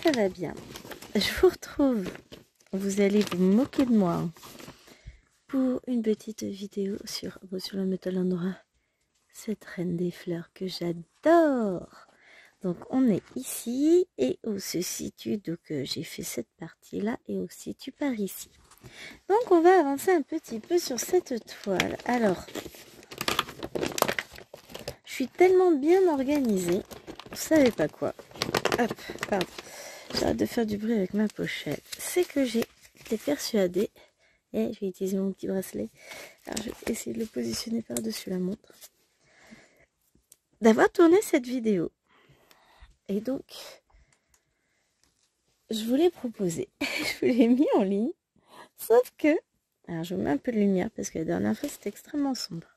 ça va bien. Je vous retrouve. Vous allez vous moquer de moi hein, pour une petite vidéo sur le métal endroit. Cette reine des fleurs que j'adore. Donc on est ici et on se situe. Donc j'ai fait cette partie-là et on se situe par ici. Donc on va avancer un petit peu sur cette toile. Alors, je suis tellement bien organisée. Vous savez pas quoi. Hop, pardon. J'arrête de faire du bruit avec ma pochette. C'est que j'ai été persuadée. Et je vais utiliser mon petit bracelet. Alors je vais essayer de le positionner par-dessus la montre. D'avoir tourné cette vidéo. Et donc, je vous l'ai proposé. Je vous l'ai mis en ligne. Sauf que, alors je vous mets un peu de lumière parce que la dernière fois c'était extrêmement sombre.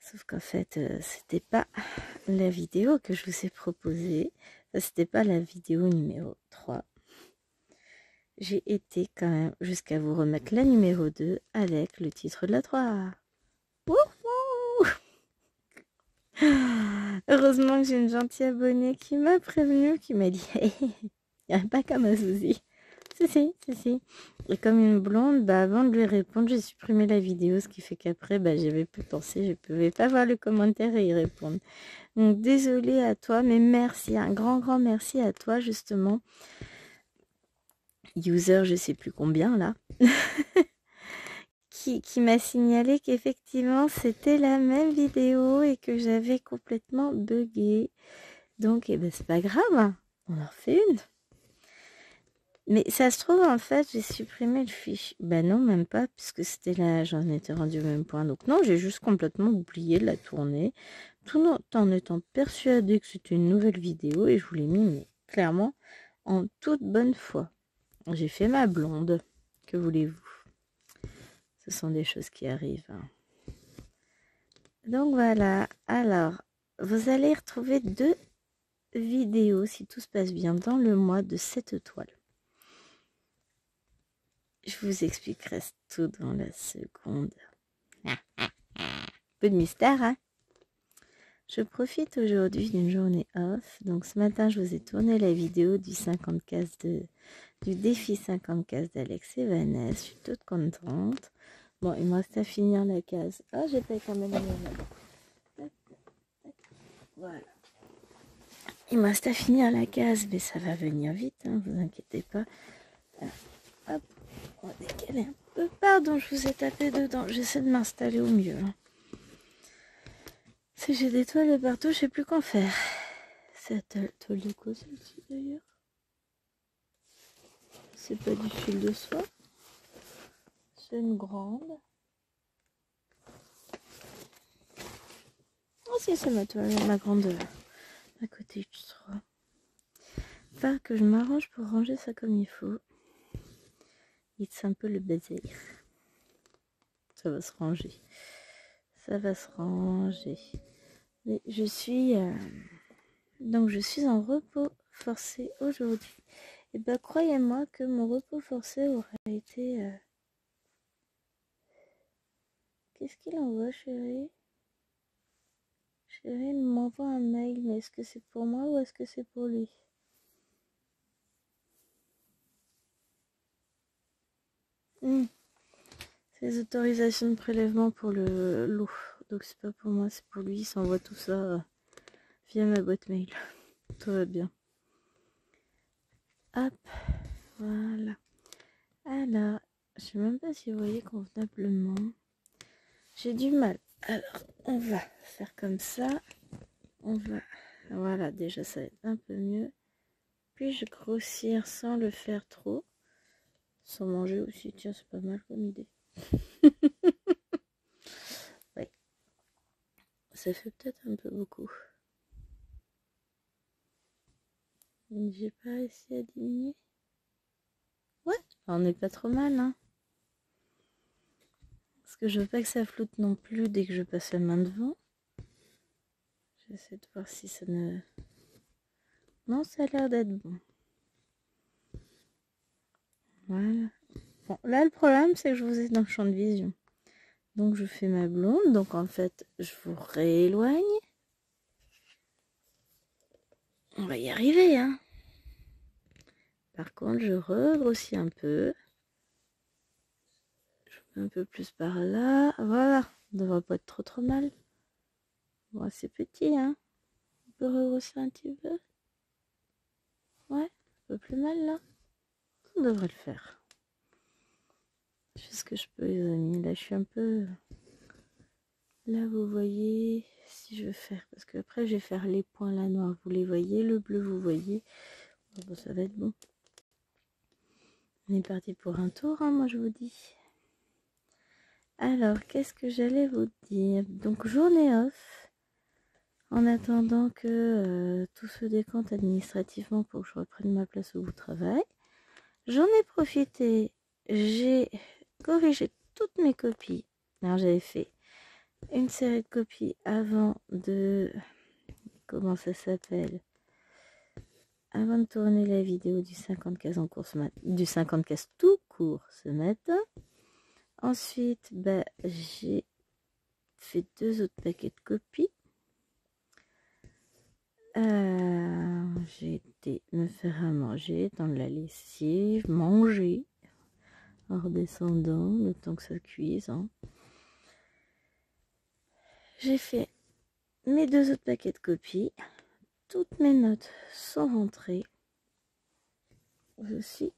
Sauf qu'en fait, c'était pas la vidéo que je vous ai proposée. C'était pas la vidéo numéro 3. J'ai été quand même jusqu'à vous remettre la numéro 2 avec le titre de la 3. Wouhou! Heureusement que j'ai une gentille abonnée qui m'a prévenu, qui m'a dit hey, il n'y a pas comme un souci. Si. Et comme une blonde, bah avant de lui répondre, j'ai supprimé la vidéo, ce qui fait qu'après, bah j'avais pu penser, je ne pouvais pas voir le commentaire et y répondre. Donc désolée à toi, mais merci, un grand merci à toi justement. User, je sais plus combien là. qui m'a signalé qu'effectivement c'était la même vidéo et que j'avais complètement bugué. Donc, eh ben, c'est pas grave, on en refait une. Mais ça se trouve, en fait, j'ai supprimé le fichier. Ben non, même pas, puisque c'était là, j'en étais rendu au même point. Donc non, j'ai juste complètement oublié de la tourner, tout en étant persuadée que c'était une nouvelle vidéo et je vous l'ai mis, mais clairement, en toute bonne foi. J'ai fait ma blonde, que voulez-vous? Ce sont des choses qui arrivent. Hein. Donc voilà, alors, vous allez retrouver 2 vidéos, si tout se passe bien, dans le mois de cette toile. Je vous expliquerai tout dans la seconde. Peu de mystère, hein? Je profite aujourd'hui d'une journée off. Donc ce matin, je vous ai tourné la vidéo du 50 cases du défi 50 cases d'Alex et Vanessa. Je suis toute contente. Bon, il me reste à finir la case. Ah, j'ai pas quand même voilà. Il me reste à finir la case, mais ça va venir vite, hein, vous inquiétez pas. Hop, on va décaler un peu. Pardon, je vous ai tapé dedans. J'essaie de m'installer au mieux. Hein. Si j'ai des toiles de partout, je sais plus qu'en faire. C'est toile de quoi celle-ci d'ailleurs? C'est pas du fil de soie. C'est une grande. Oh si, c'est ma toile, ma grande à côté du 3. Enfin, que je m'arrange pour ranger ça comme il faut. C'est un peu le bazar. Ça va se ranger. Ça va se ranger. Mais je suis... Donc je suis en repos forcé aujourd'hui. Et ben croyez-moi que mon repos forcé aura été... Qu'est-ce qu'il envoie, chérie? Chérie, il m'envoie un mail, mais est-ce que c'est pour moi ou est-ce que c'est pour lui? C'est les autorisations de prélèvement pour l'eau. Donc c'est pas pour moi, c'est pour lui. Il s'envoie tout ça via ma boîte mail. Tout va bien. Hop, voilà. Alors, je sais même pas si vous voyez convenablement. J'ai du mal. Alors, on va faire comme ça. On va... Voilà, déjà ça va être un peu mieux. Puis-je grossir sans le faire trop? Sans manger aussi, tiens, c'est pas mal comme idée. Oui. Ça fait peut-être un peu beaucoup. J'ai pas réussi à diminuer. Ouais, on n'est pas trop mal, hein. Parce que je veux pas que ça floute non plus dès que je passe la main devant. J'essaie de voir si ça ne... Non, ça a l'air d'être bon. Voilà. Bon, là, le problème, c'est que je vous ai dans le champ de vision. Donc, je fais ma blonde. Donc, en fait, je vous rééloigne. On va y arriver, hein. Par contre, je regrossis un peu. Je mets un peu plus par là. Voilà, ça ne devrait pas être trop mal. Bon, c'est petit, hein. On peut regrossir un petit peu. Ouais, un peu plus mal là. On devrait le faire. Je fais ce que je peux, les amis. Là, je suis un peu... Là, vous voyez, si je veux faire... Parce que après, je vais faire les points là noirs. Vous les voyez, le bleu, vous voyez. Bon, ça va être bon. On est parti pour un tour, hein, moi, je vous dis. Alors, qu'est-ce que j'allais vous dire? Donc, journée off. En attendant que tout se décante administrativement pour que je reprenne ma place au travail. J'en ai profité. J'ai corrigé toutes mes copies. Alors, j'avais fait une série de copies avant de... Comment ça s'appelle? Avant de tourner la vidéo du 50 cases en cours du 50 cases tout court ce matin. Ensuite, j'ai fait 2 autres paquets de copies. J'ai été me faire à manger dans de la lessive, manger en redescendant le temps que ça cuise. Hein. J'ai fait mes 2 autres paquets de copies. Toutes mes notes sont rentrées. Je suis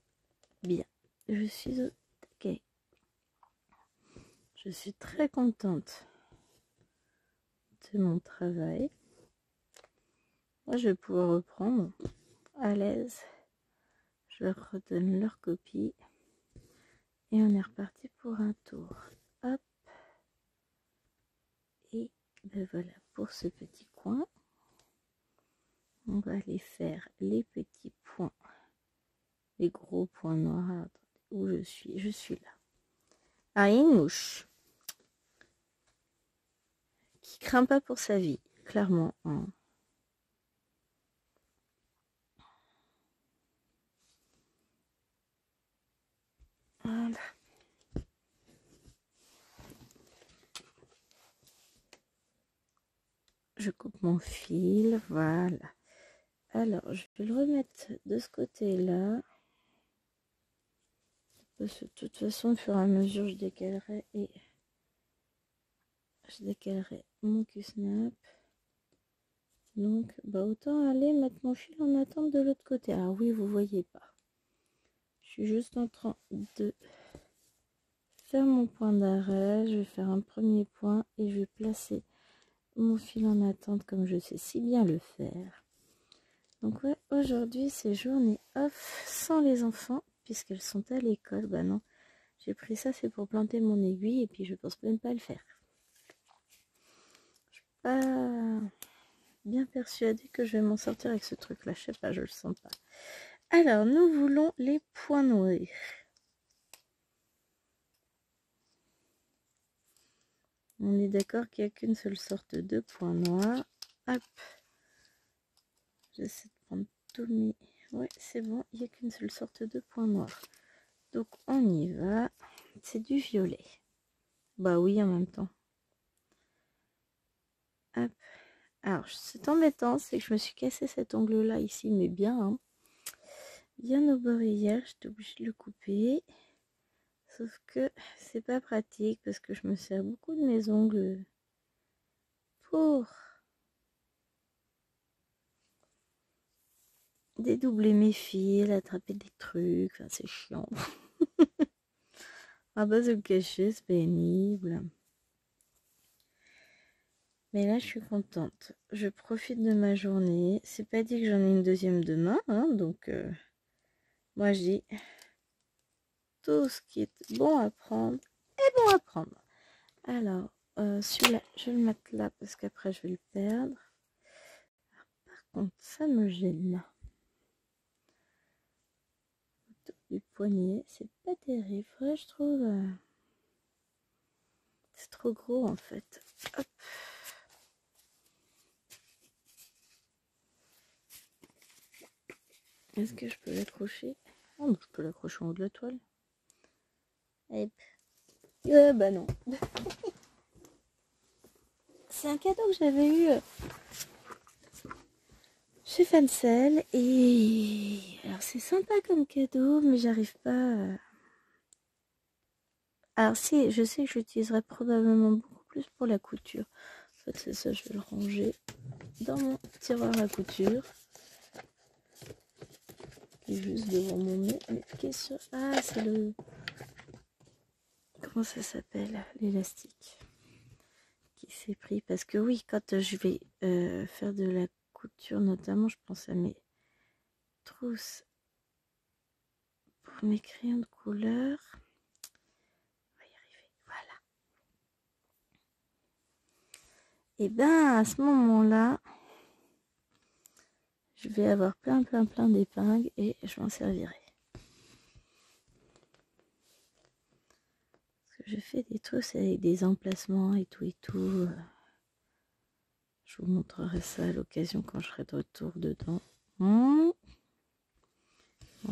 bien. Je suis au taquet. Je suis très contente de mon travail. Moi, je vais pouvoir reprendre à l'aise. Je leur redonne leur copie. Et on est reparti pour un tour. Hop. Et voilà pour ce petit coin. On va aller faire les petits points. Les gros points noirs. Où je suis là. Ah, il y a une mouche. Qui craint pas pour sa vie. Clairement. Hein. Voilà. Je coupe mon fil, voilà. Alors, je vais le remettre de ce côté-là. Parce que de toute façon, au fur et à mesure, je décalerai mon Q-snap. Donc, autant aller mettre mon fil en attente de l'autre côté. Ah oui, vous voyez pas. Je suis juste en train de faire mon point d'arrêt. Je vais faire un premier point et je vais placer mon fil en attente comme je sais si bien le faire. Donc ouais, aujourd'hui c'est journée off sans les enfants puisqu'elles sont à l'école. Bah non, j'ai pris ça, c'est pour planter mon aiguille et puis je pense même pas le faire. Je suis pas bien persuadée que je vais m'en sortir avec ce truc là, je sais pas, je le sens pas. Alors nous voulons les points noirs. On est d'accord qu'il n'y a qu'une seule sorte de points noirs. Hop, j'essaie de prendre tous mes... Ouais, c'est bon, il n'y a qu'une seule sorte de points noirs. Donc on y va. C'est du violet. Bah oui, en même temps. Hop. Alors, c'est embêtant, c'est que je me suis cassé cet ongle-là ici, mais bien. Hein. Bien au bord hier, j'étais obligée de le couper. Sauf que c'est pas pratique parce que je me sers beaucoup de mes ongles pour dédoubler mes fils, attraper des trucs. Enfin, c'est chiant. À base de le cacher, c'est pénible. Mais là, je suis contente. Je profite de ma journée. C'est pas dit que j'en ai une deuxième demain. Hein, donc, moi, je dis tout ce qui est bon à prendre est bon à prendre. Alors, celui-là, je vais le mettre là parce qu'après, je vais le perdre. Alors, par contre, ça me gêne. Du poignet, c'est pas terrible. Faudrait, je trouve... c'est trop gros, en fait. Hop. Est-ce que je peux l'accrocher? Oh, je peux l'accrocher en haut de la toile. Hop. Bah non. C'est un cadeau que j'avais eu suis fan sale et alors c'est sympa comme cadeau, mais j'arrive pas. Alors si, je sais que j'utiliserai probablement beaucoup plus pour la couture. En fait, c'est ça, je vais le ranger dans mon tiroir à couture. Qui est juste devant mon nez. Mais qu'est-ce que... Ah, c'est le... Comment ça s'appelle? L'élastique. Qui s'est pris. Parce que oui, quand je vais faire de la couture, notamment, je pense à mes trousses pour mes crayons de couleur. On va y arriver. Voilà. Et ben à ce moment-là, je vais avoir plein d'épingles et je m'en servirai. Parce que je fais des trousses avec des emplacements et tout et tout. Je vous montrerai ça à l'occasion quand je serai de retour dedans. Bon,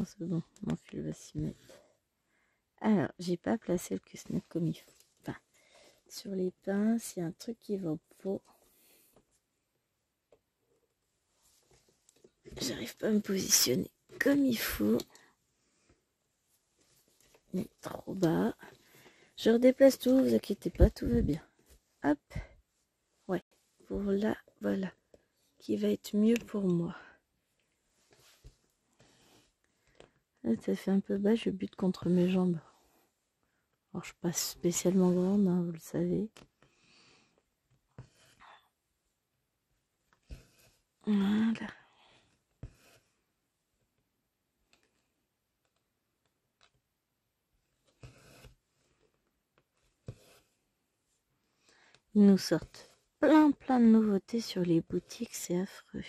c'est bon, mon fil va s'y mettre. Alors, j'ai pas placé le casse-noix comme il faut. Enfin, sur les pinces, il y a un truc qui va au pot. J'arrive pas à me positionner comme il faut. Mais trop bas. Je redéplace tout, vous inquiétez pas, tout va bien. Hop. Ouais, pour là, voilà. Qui va être mieux pour moi. Là, ça fait un peu bas, je bute contre mes jambes. Alors, je suis pas spécialement grande, hein, vous le savez. Voilà. Ils nous sortent plein de nouveautés sur les boutiques, c'est affreux.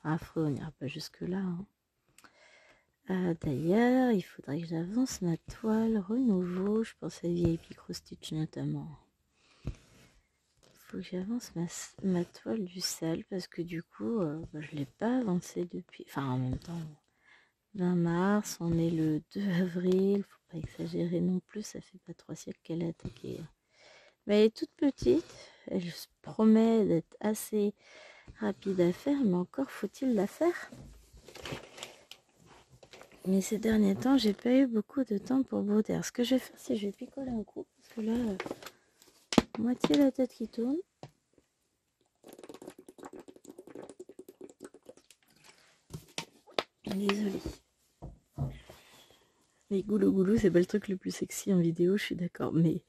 Affreux, on n'ira pas jusque là. Hein. D'ailleurs, il faudrait que j'avance ma toile renouveau. Je pense à VIP Cross Stitch notamment. Il faut que j'avance ma toile du sale parce que du coup, je ne l'ai pas avancée depuis. Enfin, en même temps, 20 mars, on est le 2 avril. Faut pas exagérer non plus, ça fait pas 3 siècles qu'elle a attaqué. Mais elle est toute petite. Elle se promet d'être assez rapide à faire, mais encore faut-il la faire. Mais ces derniers temps, j'ai pas eu beaucoup de temps pour broder. Alors, ce que je vais faire, c'est que je vais picoler un coup. Parce que là, moitié la tête qui tourne. Désolée. Mais goulou, c'est pas le truc le plus sexy en vidéo, je suis d'accord. Mais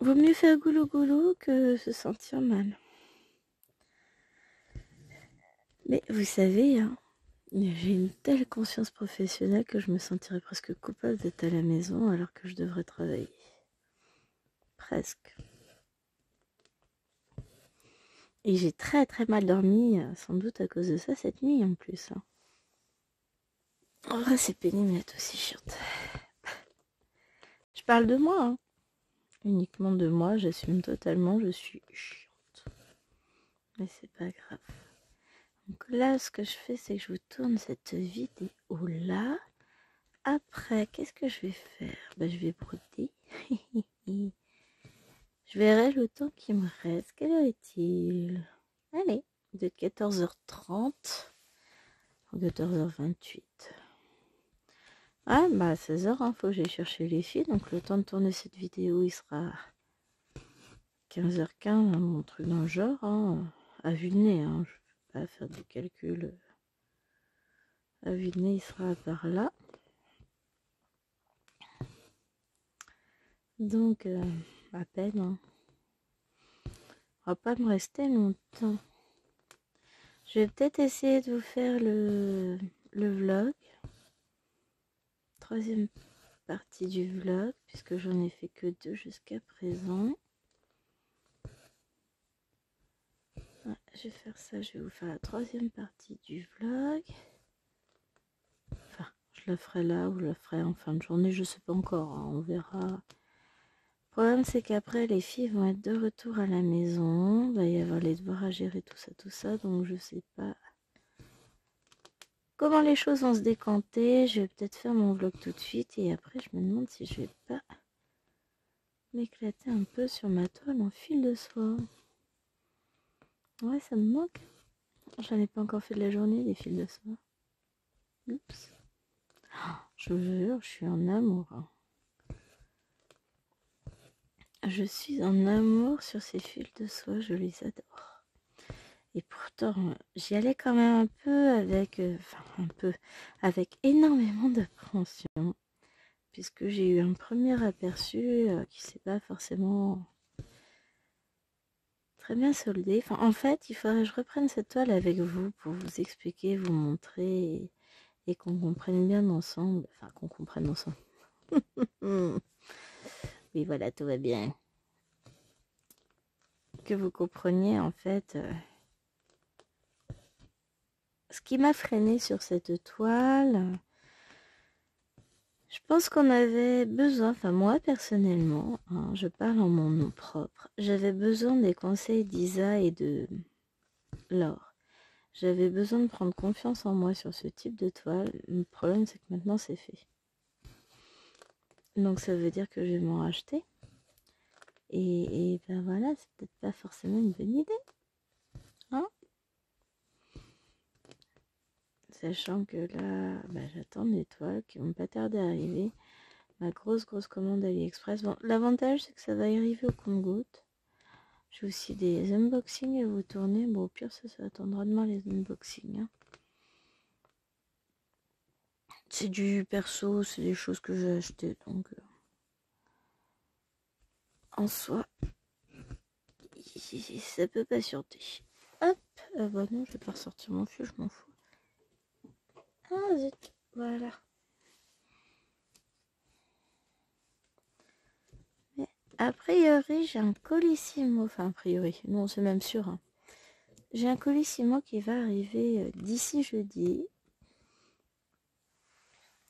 vaut mieux faire goulou que se sentir mal. Mais vous savez, hein, j'ai une telle conscience professionnelle que je me sentirais presque coupable d'être à la maison alors que je devrais travailler. Presque. Et j'ai très mal dormi, sans doute à cause de ça, cette nuit en plus. Hein. En vrai, c'est pénible d'être aussi chiante. Je parle de moi, hein. Uniquement de moi, j'assume totalement, je suis chiante. Mais c'est pas grave. Donc là, ce que je fais, c'est que je vous tourne cette vidéo là. Après, qu'est-ce que je vais faire? Je vais broder. Je verrai le temps qui me reste. Quelle heure est-il? Allez, de 14h30 ou 14h28. Ah, 16h, hein, faut que j'aille chercher les filles. Donc le temps de tourner cette vidéo, il sera 15h15, hein, mon truc dans le genre. Hein, à vue de nez, hein, je ne peux pas faire de calcul. À vue de nez, il sera par là. Donc, à peine. Hein. On va pas me rester longtemps. Je vais peut-être essayer de vous faire le vlog. Troisième partie du vlog, puisque j'en ai fait que 2 jusqu'à présent. Ouais, je vais faire ça, je vais vous faire la troisième partie du vlog. Enfin, je la ferai là ou je la ferai en fin de journée, je sais pas encore, hein, on verra. Le problème c'est qu'après les filles vont être de retour à la maison, il va y avoir les devoirs à gérer, tout ça, donc je sais pas comment les choses vont se décanter. Je vais peut-être faire mon vlog tout de suite et après je me demande si je vais pas m'éclater un peu sur ma toile en fil de soie. Ouais, ça me manque. J'en ai pas encore fait de la journée, des fils de soie. Oups. Je vous jure, je suis en amour. Hein. Je suis en amour sur ces fils de soie, je les adore. Et pourtant, j'y allais quand même un peu avec, avec énormément d'appréhension, puisque j'ai eu un premier aperçu qui s'est pas forcément très bien soldé. Enfin, en fait, il faudrait que je reprenne cette toile avec vous pour vous expliquer, vous montrer et qu'on comprenne bien ensemble. Enfin, qu'on comprenne ensemble. Oui, voilà, tout va bien. Que vous compreniez en fait ce qui m'a freiné sur cette toile. Je pense qu'on avait besoin, enfin moi personnellement, hein, je parle en mon nom propre, j'avais besoin des conseils d'Isa et de Laure. J'avais besoin de prendre confiance en moi sur ce type de toile. Le problème c'est que maintenant c'est fait. Donc ça veut dire que je vais m'en racheter. Et ben voilà, c'est peut-être pas forcément une bonne idée. Hein, sachant que là, ben, j'attends des toiles qui vont pas tarder à arriver. Ma grosse commande AliExpress. Bon, l'avantage c'est que ça va arriver au compte-gouttes. J'ai aussi des unboxings à vous tourner. Bon, au pire, ça attendra demain les unboxings. Hein. C'est du perso, c'est des choses que j'ai achetées. Donc, en soi, ça peut patienter. Hop, bah non, je vais pas ressortir mon fil, je m'en fous. Ah zut, voilà. Mais a priori, j'ai un colissimo. Enfin, a priori, non, c'est même sûr. Hein. J'ai un colissimo qui va arriver d'ici jeudi.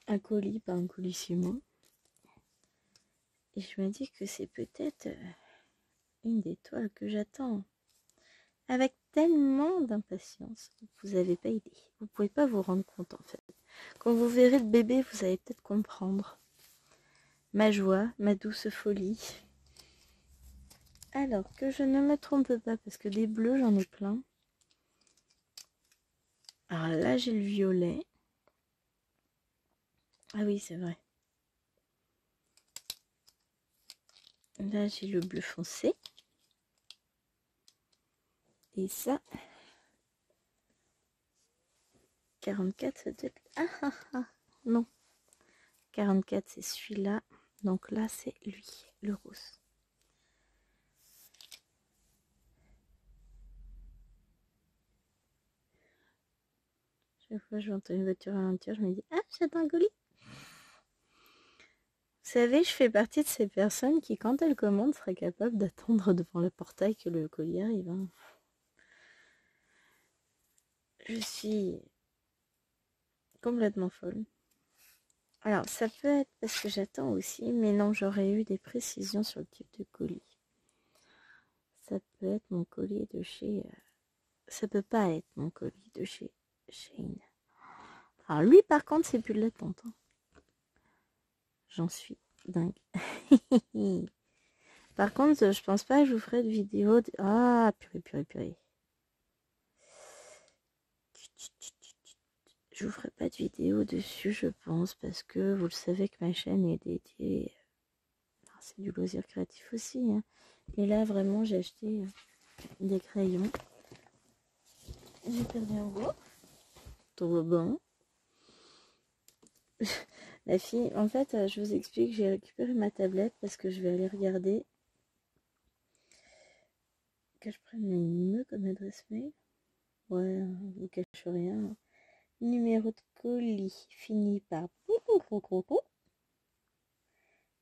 Un colis, pas un colissimo. Et je me dis que c'est peut-être une des toiles que j'attends avec tellement d'impatience. Vous n'avez pas idée. Vous pouvez pas vous rendre compte en fait. Quand vous verrez le bébé, vous allez peut-être comprendre ma joie, ma douce folie. Alors que je ne me trompe pas, parce que des bleus, j'en ai plein. Alors là, j'ai le violet. Ah oui, c'est vrai. Là, j'ai le bleu foncé. Et ça, 44, ça doit être... Ah ah ah, non. 44, c'est celui-là. Donc là, c'est lui, le rose. Chaque fois que je entends une voiture ralentir, je me dis « Ah, j'attends un colis !» Vous savez, je fais partie de ces personnes qui, quand elles commandent, seraient capables d'attendre devant le portail que le colis arrive. Hein. Je suis complètement folle. Alors, ça peut être parce que j'attends aussi, mais non, j'aurais eu des précisions sur le type de colis. Ça peut être mon colis de chez... ça peut pas être mon colis de chez Shein. Alors lui, par contre, c'est plus de l'attente. Hein. J'en suis dingue. Par contre, je pense pas que je vous ferai de vidéo. Ah, purée. Je vous ferai pas de vidéo dessus, je pense, parce que vous le savez que ma chaîne est dédiée. C'est du loisir créatif aussi. Hein. Et là, vraiment, j'ai acheté des crayons. J'ai perdu un gros. Trop bon. La fille, en fait, je vous explique, j'ai récupéré ma tablette parce que je vais aller regarder. Que je prenne le numéro comme adresse mail. Ouais, je vous cache rien. Numéro de colis fini par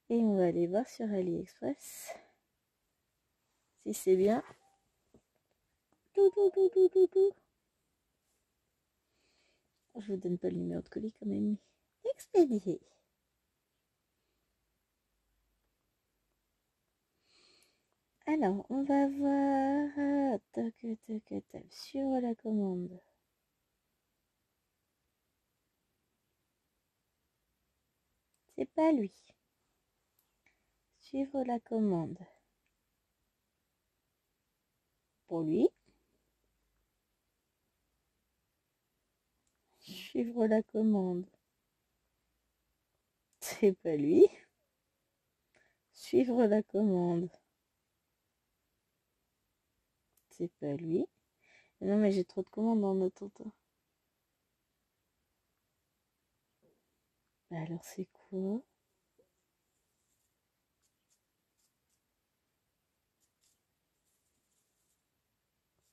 et on va aller voir sur AliExpress si c'est bien. Je vous donne pas le numéro de colis quand même. Expédié. Alors, on va voir sur la commande. C'est pas lui. Suivre la commande. Pour lui. suivre la commande. C'est pas lui. Suivre la commande. C'est pas lui. Non, mais j'ai trop de commandes en attendant. Bah alors c'est quoi?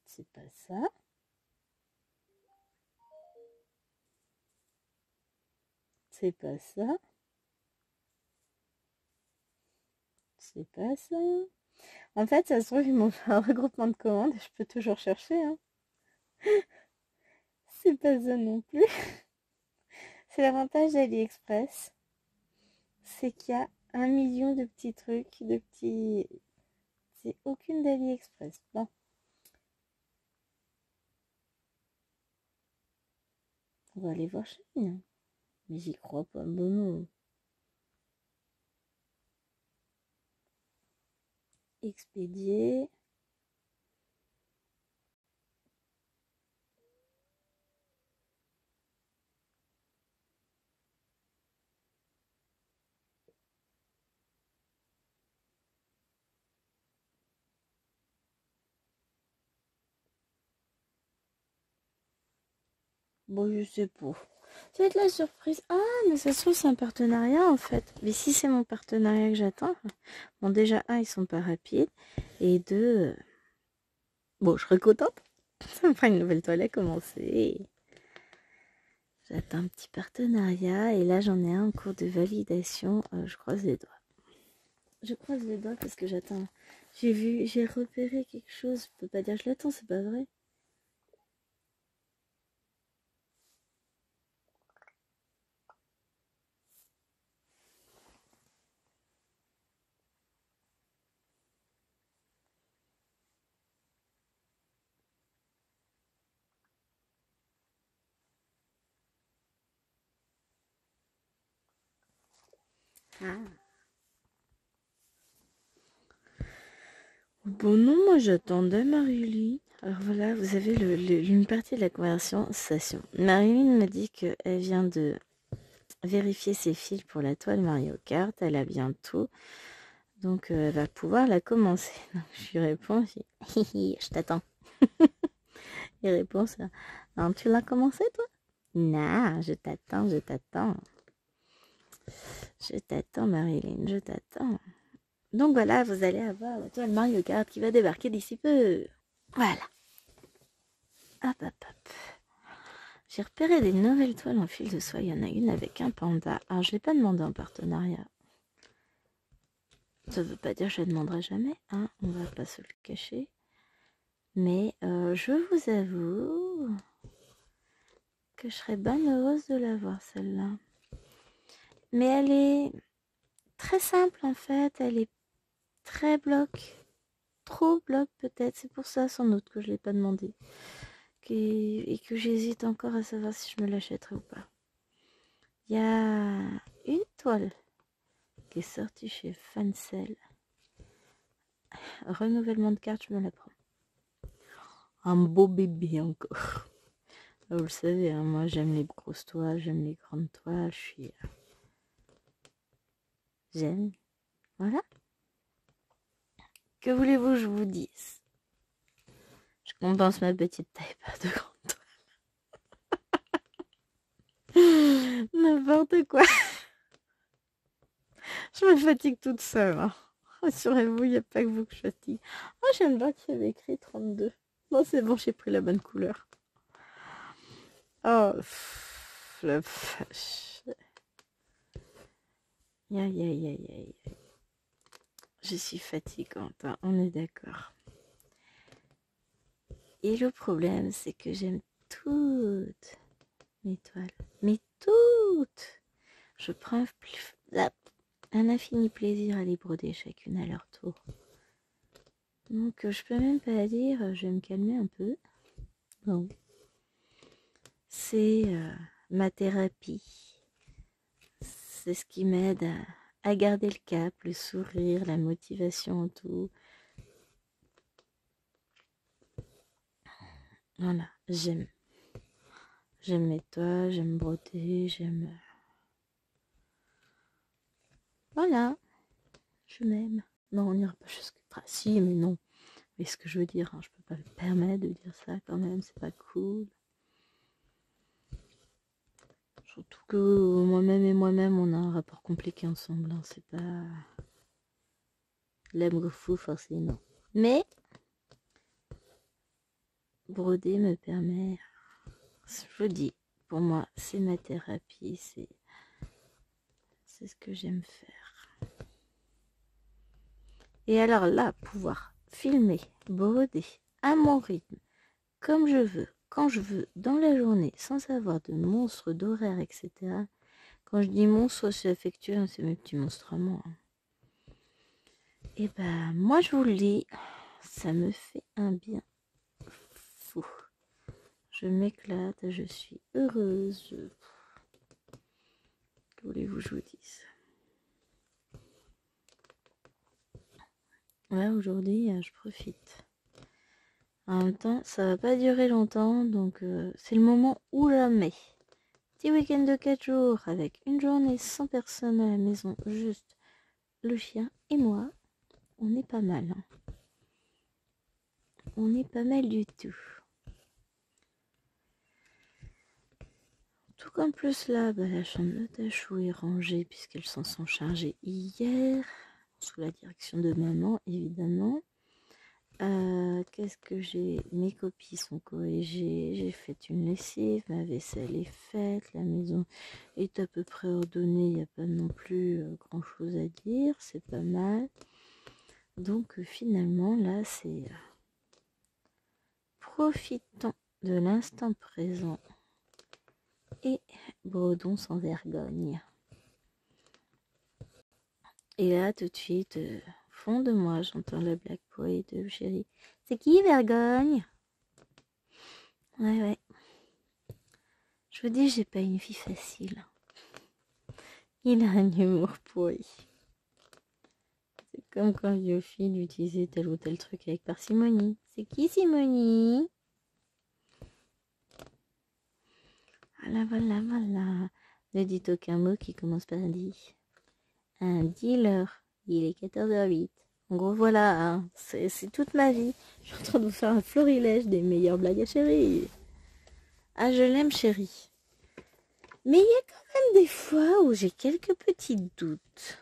C'est pas ça. C'est pas ça. C'est pas ça. En fait, ça se trouve, ils m'ont fait un regroupement de commandes et je peux toujours chercher. Hein. C'est pas ça non plus. C'est l'avantage d'AliExpress. C'est qu'il y a 1 million de petits trucs, de petits... C'est aucune d'AliExpress. Bon. On va aller voir Chine. Mais j'y crois pas. Bon non. Expédier. Bon, je sais pas. Ça va être la surprise. Ah, mais ça se trouve, c'est un partenariat en fait. Mais si c'est mon partenariat que j'attends, bon, déjà, un, ils sont pas rapides. Et deux, bon, je serais contente. Ça me fera une nouvelle toile à commencer. J'attends un petit partenariat et là, j'en ai un en cours de validation. Je croise les doigts. Je croise les doigts parce que j'attends. J'ai repéré quelque chose. Je peux pas dire je l'attends, c'est pas vrai. Ah. Bon non, moi j'attendais Marilyn. Alors voilà, vous avez une partie de la conversation. Marilyn me dit qu'elle vient de vérifier ses fils pour la toile Mario Kart. Elle a bien tout. Donc elle va pouvoir la commencer. Donc, je lui réponds, je t'attends. Il répond ça. Non, tu l'as commencé toi? Non, je t'attends, je t'attends. Je t'attends Marilyn, je t'attends. Donc voilà, vous allez avoir la toile Mario Kart qui va débarquer d'ici peu. Voilà. Hop, hop, hop. J'ai repéré des nouvelles toiles en fil de soie. Il y en a une avec un panda. Alors, je ne l'ai pas demandé en partenariat. Ça ne veut pas dire que je ne demanderai jamais. Hein, on ne va pas se le cacher. Mais je vous avoue que je serais bien heureuse de la voir, celle-là. Mais elle est très simple, en fait. Elle est très bloc. Trop bloc, peut-être. C'est pour ça, sans doute, que je ne l'ai pas demandé. Et que j'hésite encore à savoir si je me l'achèterai ou pas. Il y a une toile qui est sortie chez Fancel. Renouvellement de carte, je me la prends. Un beau bébé encore. Vous le savez, hein, moi j'aime les grosses toiles, j'aime les grandes toiles, je suis... J'aime. Voilà. Que voulez-vous que je vous dise? Je compense ma petite taille par de grandes toiles. N'importe quoi. Je me fatigue toute seule. Hein. Rassurez-vous, il n'y a pas que vous que je fatigue. Oh, j'aime bien qu'il y avait écrit 32. Bon, c'est bon, j'ai pris la bonne couleur. Oh, la vache. Aïe, aïe, aïe, aïe. Je suis fatigante, hein, on est d'accord. Et le problème, c'est que j'aime toutes mes toiles. Mais toutes! Je prends un infini plaisir à les broder chacune à leur tour. Donc, je peux même pas dire, je vais me calmer un peu. Non. C'est ma thérapie. C'est ce qui m'aide à garder le cap, le sourire, la motivation, tout. Voilà, j'aime. J'aime les toiles, j'aime broder, j'aime... Voilà, je m'aime. Non, on n'ira pas jusqu'à... Enfin, si, mais non. Mais ce que je veux dire, hein, je peux pas me permettre de dire ça quand même, c'est pas cool. Surtout que moi-même et moi-même, on a un rapport compliqué ensemble. Hein. C'est pas l'aime fou forcément. Mais broder me permet, je vous dis, pour moi, c'est ma thérapie, c'est ce que j'aime faire. Et alors là, pouvoir filmer, broder à mon rythme, comme je veux, quand je veux, dans la journée, sans avoir de monstres d'horaire, etc. Quand je dis monstre, c'est affectueux, c'est mes petits monstres à moi. Et ben, moi je vous le dis, ça me fait un bien fou. Je m'éclate, je suis heureuse. Que voulez-vous que je vous dise? Ouais, aujourd'hui, je profite. En même temps, ça va pas durer longtemps, donc c'est le moment ou jamais. Petit week-end de 4 jours avec une journée sans personne à la maison, juste le chien et moi. On est pas mal. Hein. On est pas mal du tout. Tout comme plus là, la chambre de Tachou est rangée puisqu'elles s'en sont chargées hier, sous la direction de maman évidemment. Qu'est-ce que j'ai? Mes copies sont corrigées, j'ai fait une lessive, ma vaisselle est faite, la maison est à peu près ordonnée, il n'y a pas non plus grand chose à dire, c'est pas mal. Donc finalement là c'est profitons de l'instant présent et brodons sans vergogne. Et là tout de suite, au fond de moi j'entends la blague pourrie de chérie. C'est qui vergogne? Ouais. Je vous dis, j'ai pas une vie facile. Il a un humour pourri. C'est comme quand Viophile utilisait tel ou tel truc avec parcimonie. C'est qui Simonie? Voilà. Ne dites aucun mot qui commence par un dit. Un dealer. Il est 14h08. En gros, voilà, hein, c'est toute ma vie. Je suis en train de vous faire un florilège des meilleures blagues à chérie. Ah, je l'aime, chérie. Mais il y a quand même des fois où j'ai quelques petits doutes.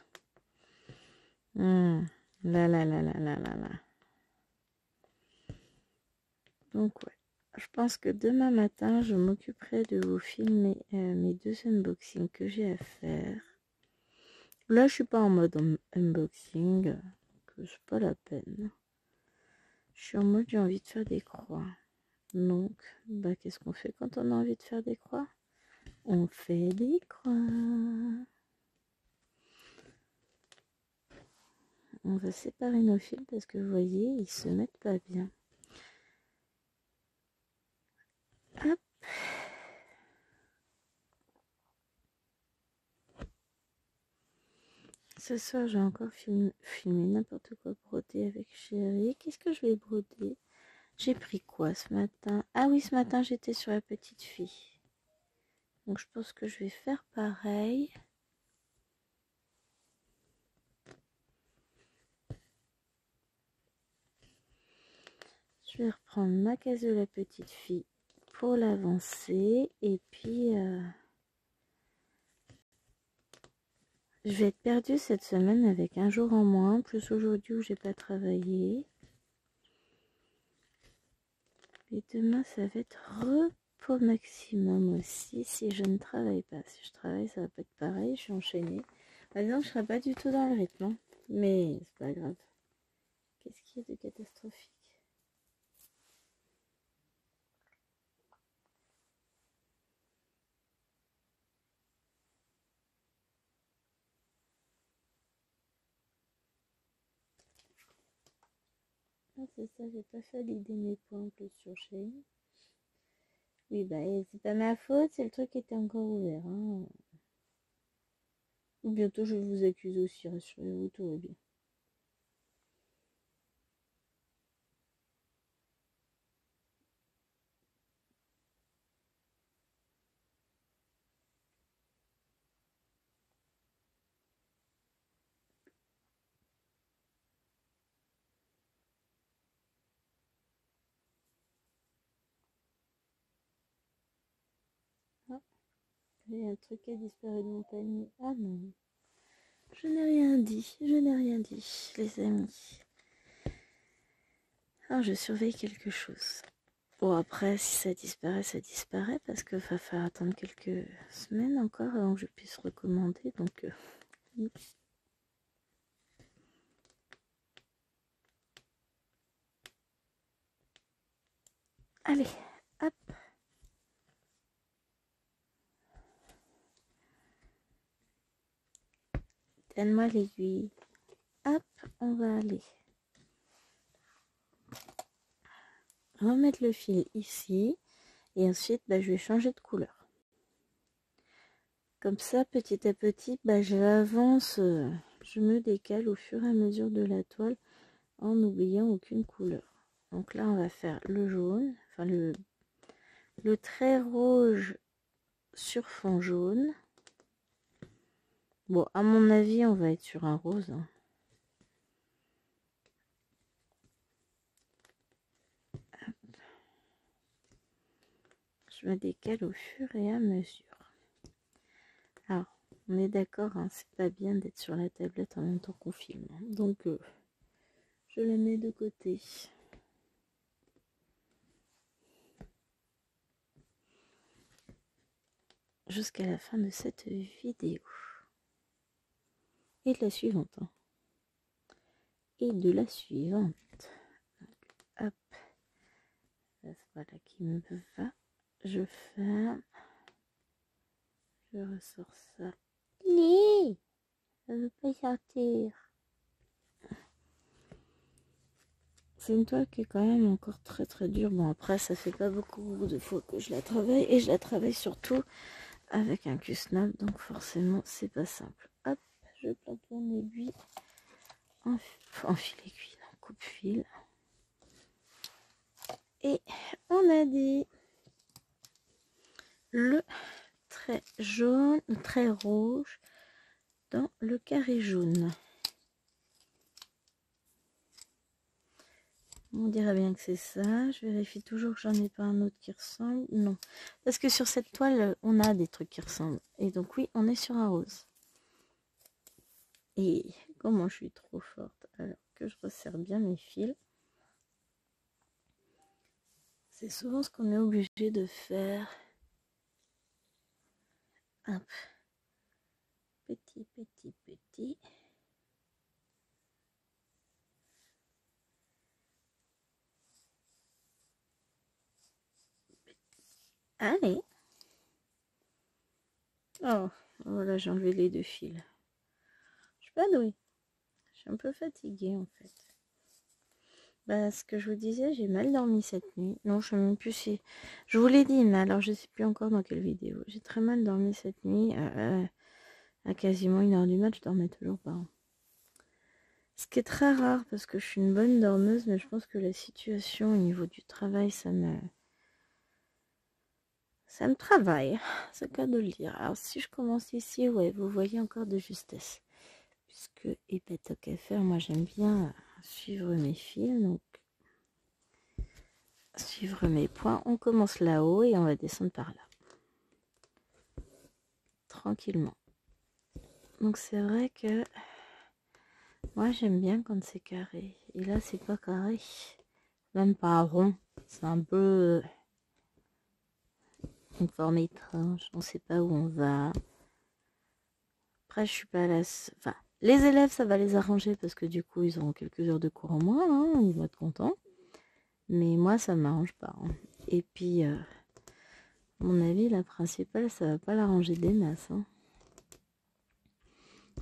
Là. Donc ouais, je pense que demain matin, je m'occuperai de vous filmer mes 2 unboxings que j'ai à faire. Là, je suis pas en mode unboxing, que c'est pas la peine. Je suis en mode j'ai envie de faire des croix. Donc, qu'est-ce qu'on fait quand on a envie de faire des croix? On fait des croix. On va séparer nos fils parce que vous voyez, ils se mettent pas bien. Hop. Ce soir, j'ai encore filmé n'importe quoi broder avec chérie. Qu'est-ce que je vais broder? J'ai pris quoi ce matin? Ah oui, ce matin, j'étais sur la petite fille. Donc, je pense que je vais faire pareil. Je vais reprendre ma case de la petite fille pour l'avancer. Et puis, je vais être perdue cette semaine avec un jour en moins, plus aujourd'hui où j'ai pas travaillé. Et demain, ça va être repos maximum aussi si je ne travaille pas. Si je travaille, ça va pas être pareil, je suis enchaînée. Par exemple, je serai pas du tout dans le rythme, hein. Mais c'est pas grave. Qu'est-ce qu'il y a de catastrophique? Ah, c'est ça, j'ai pas validé mes points plus sur chaîne. Oui, c'est pas ma faute, c'est le truc qui était encore ouvert. Hein. Ou bientôt je vais vous accuser aussi, rassurez-vous, tout va bien. Il y a un truc qui a disparu de mon panier. Ah non. Je n'ai rien dit. Je n'ai rien dit, les amis. Alors, je surveille quelque chose. Bon, après, si ça disparaît parce que va falloir attendre quelques semaines encore avant que je puisse recommander. Donc, allez, hop. Donne-moi l'aiguille. Hop, on va aller remettre le fil ici. Et ensuite, je vais changer de couleur. Comme ça, petit à petit, j'avance, je me décale au fur et à mesure de la toile en n'oubliant aucune couleur. Donc là, on va faire le jaune, enfin le trait rouge sur fond jaune. Bon, à mon avis, on va être sur un rose. Hein. Je me décale au fur et à mesure. Alors, on est d'accord, hein, c'est pas bien d'être sur la tablette en même temps qu'on filme. Donc, je la mets de côté. Jusqu'à la fin de cette vidéo. Et de la suivante. Hein. Et de la suivante. Donc, hop. Voilà qui me va. Je ferme. Je ressors ça. Nee, ça veut pas sortir. C'est une toile qui est quand même encore très très dure. Bon, après, ça fait pas beaucoup de fois que je la travaille. Et je la travaille surtout avec un Q-snap. Donc forcément, c'est pas simple. Hop, je plante mon aiguille. En fil aiguille, non, coupe-fil. Et on a dit le trait jaune, le trait rouge dans le carré jaune. On dirait bien que c'est ça. Je vérifie toujours que j'en ai pas un autre qui ressemble. Non. Parce que sur cette toile, on a des trucs qui ressemblent. Et donc oui, on est sur un rose. Et comment je suis trop forte. Alors que je resserre bien mes fils. C'est souvent ce qu'on est obligé de faire. Hop. Petit, petit, petit. Allez. Oh, voilà, j'ai enlevé les deux fils. Je suis pas douée. Je suis un peu fatiguée en fait. Ce que je vous disais, j'ai mal dormi cette nuit. Non, je sais même plus si... Je vous l'ai dit, mais alors je sais plus encore dans quelle vidéo. J'ai très mal dormi cette nuit. À quasiment 1h du mat, je dormais toujours pas. Ce qui est très rare parce que je suis une bonne dormeuse, mais je pense que la situation au niveau du travail, ça me travaille. C'est le cas de le dire. Alors si je commence ici, ouais, vous voyez encore de justesse. Puisque, et pas tant qu'à faire, moi j'aime bien suivre mes fils, donc suivre mes points. On commence là-haut et on va descendre par là. Tranquillement. Donc c'est vrai que moi j'aime bien quand c'est carré. Et là c'est pas carré. Même pas rond. C'est un peu une forme étrange. On sait pas où on va. Après je suis pas là. Enfin, les élèves ça va les arranger parce que du coup ils auront quelques heures de cours en moins. Hein, ils vont être contents. Mais moi ça m'arrange pas. Hein. Et puis à mon avis la principale ça va pas l'arranger des masses. Hein.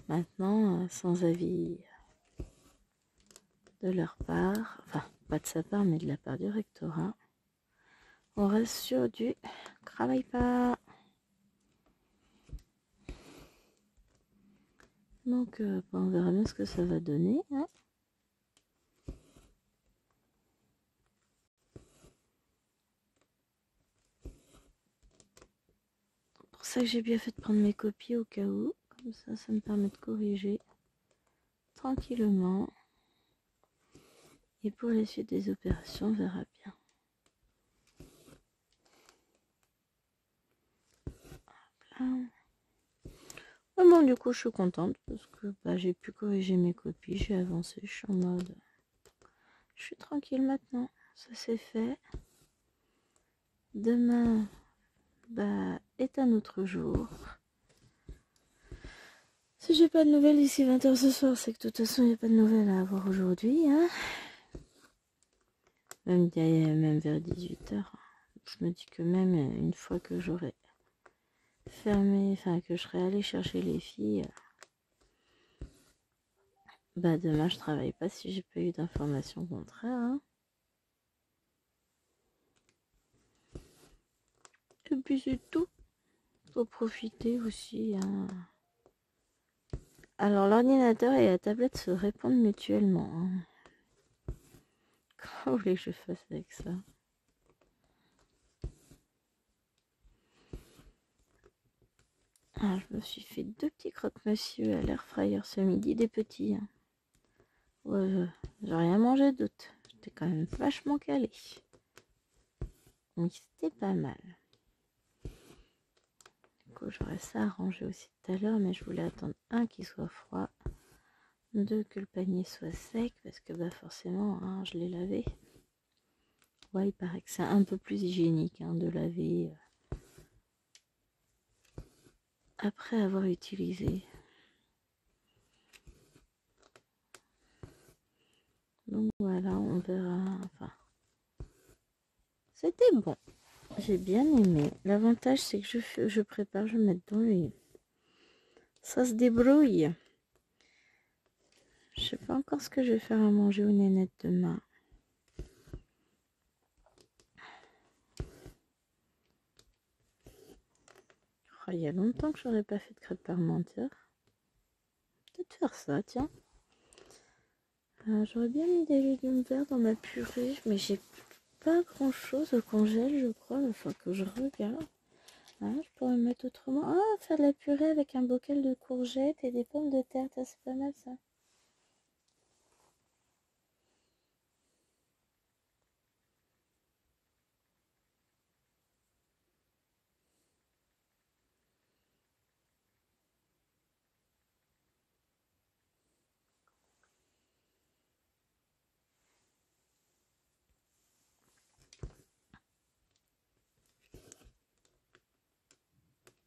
Maintenant, sans avis de leur part, enfin pas de sa part mais de la part du rectorat, on reste sur du travail pas. Donc on verra bien ce que ça va donner. Hein. Pour ça que j'ai bien fait de prendre mes copies au cas où, comme ça me permet de corriger tranquillement. Et pour la suite des opérations, on verra bien. Hop là. Bon, du coup, je suis contente parce que j'ai pu corriger mes copies, j'ai avancé, je suis en mode... Je suis tranquille maintenant, ça c'est fait. Demain, est un autre jour. Si j'ai pas de nouvelles d'ici 20h ce soir, c'est que de toute façon, il n'y a pas de nouvelles à avoir aujourd'hui. Hein, même vers 18h. Je me dis que même une fois que j'aurai fermé, enfin que je serai allée chercher les filles, demain je travaille pas si j'ai pas eu d'informations contraires. Hein. Et puis c'est tout. Faut profiter aussi. Hein. Alors l'ordinateur et la tablette se répondent mutuellement. Hein. Comment vous voulez que je fasse avec ça? Je me suis fait 2 petits croque-monsieur à l'air fryer ce midi, des petits. Hein. Ouais, j'ai rien mangé d'autre. J'étais quand même vachement calée. Oui, c'était pas mal. Du coup, j'aurais ça à ranger aussi tout à l'heure, mais je voulais attendre qui soit froid, 2 que le panier soit sec, parce que forcément, je l'ai lavé. Ouais, il paraît que c'est un peu plus hygiénique de laver après avoir utilisé. Donc voilà, on verra. Enfin, c'était bon. J'ai bien aimé. L'avantage, c'est que je prépare, je mets dans l'huile. Ça se débrouille. Je sais pas encore ce que je vais faire à manger aux nénettes demain. Il y a longtemps que j'aurais pas fait de crêpes parmentières. Peut-être faire ça, tiens. J'aurais bien mis des légumes verts dans ma purée, mais j'ai pas grand chose au congèle, je crois. Il faut que je regarde. Je pourrais mettre autrement. Faire de la purée avec un bocal de courgettes et des pommes de terre, ça c'est pas mal ça.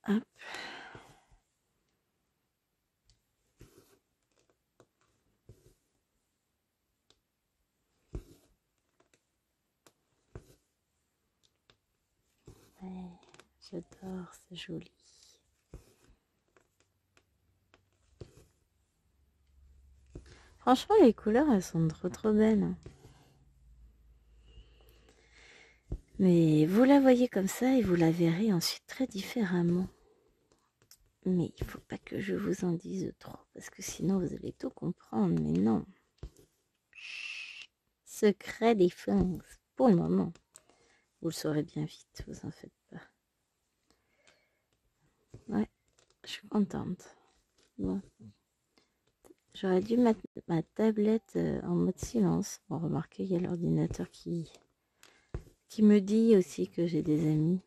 Hop. Ouais, j'adore, c'est joli. Franchement, les couleurs, elles sont trop belles. Mais vous la voyez comme ça et vous la verrez ensuite très différemment. Mais il faut pas que je vous en dise trop, parce que sinon vous allez tout comprendre. Mais non. Secret défense, pour le moment. Vous le saurez bien vite, vous en faites pas. Ouais, je suis contente. Bon. J'aurais dû mettre ma tablette en mode silence. Bon, remarquez, il y a l'ordinateur qui me dit aussi que j'ai des amis.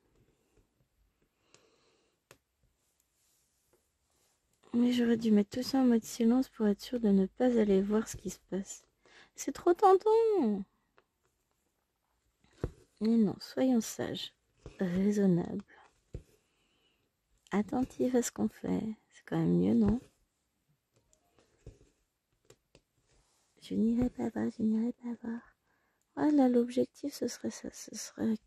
Mais j'aurais dû mettre tout ça en mode silence pour être sûr de ne pas aller voir ce qui se passe. C'est trop tentant. Mais non, soyons sages, raisonnables, attentifs à ce qu'on fait. C'est quand même mieux, non? Je n'irai pas voir, je n'irai pas voir. Voilà, l'objectif, ce serait ça. Ce serait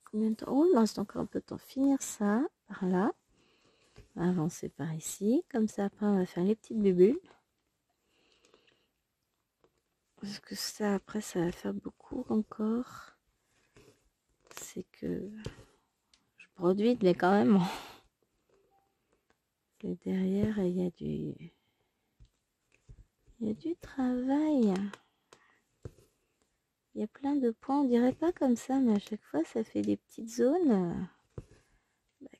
combien de temps? Oh, il me reste encore un peu de temps. Finir ça, par là. Avancer par ici. Comme ça, après, on va faire les petites bulles. Parce que ça, après, ça va faire beaucoup encore. C'est que je produis, mais quand même. Et derrière, il y a du travail. Il y a plein de points, on dirait pas comme ça, mais à chaque fois, ça fait des petites zones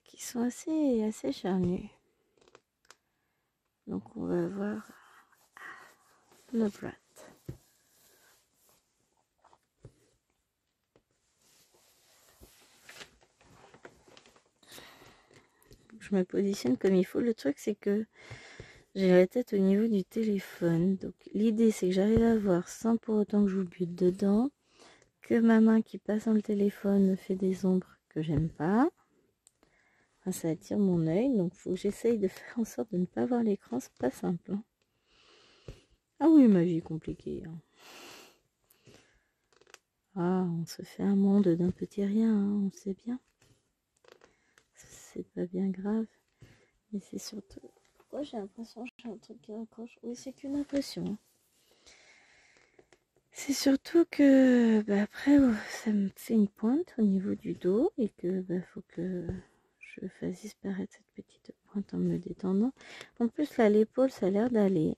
qui sont assez charnues. Donc, on va voir le brat. Je je me positionne comme il faut. Le truc, c'est que j'ai la tête au niveau du téléphone. Donc l'idée, c'est que j'arrive à voir sans pour autant que je vous bute dedans, que ma main qui passe dans le téléphone me fait des ombres que j'aime pas. Enfin, ça attire mon œil, donc faut que j'essaye de faire en sorte de ne pas voir l'écran. C'est pas simple. Hein. Ah oui, ma vie est compliquée. Hein. Ah, on se fait un monde d'un petit rien, hein, on sait bien. C'est pas bien grave. Mais c'est surtout... Pourquoi j'ai l'impression que j'ai un truc qui raccroche? Oui, c'est qu'une impression. Hein. C'est surtout que après ça me fait une pointe au niveau du dos et que faut que je fasse disparaître cette petite pointe en me détendant. En plus là l'épaule ça a l'air d'aller.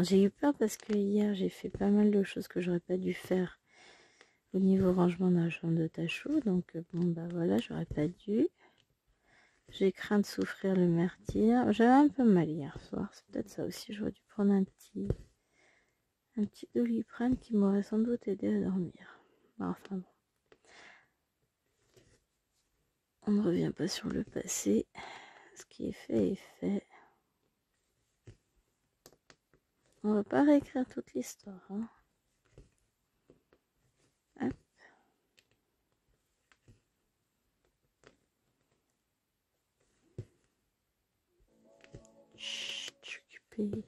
J'ai eu peur parce que hier j'ai fait pas mal de choses que j'aurais pas dû faire au niveau rangement de la chambre de Tachou. Donc bon voilà, j'aurais pas dû. J'ai craint de souffrir le martyre. J'avais un peu mal hier soir, c'est peut-être ça aussi. J'aurais dû prendre un petit Doliprane qui m'aurait sans doute aidé à dormir. Enfin bon. On ne revient pas sur le passé. Ce qui est fait est fait. On va pas réécrire toute l'histoire. Hein. Hop. Chut, je suis occupée.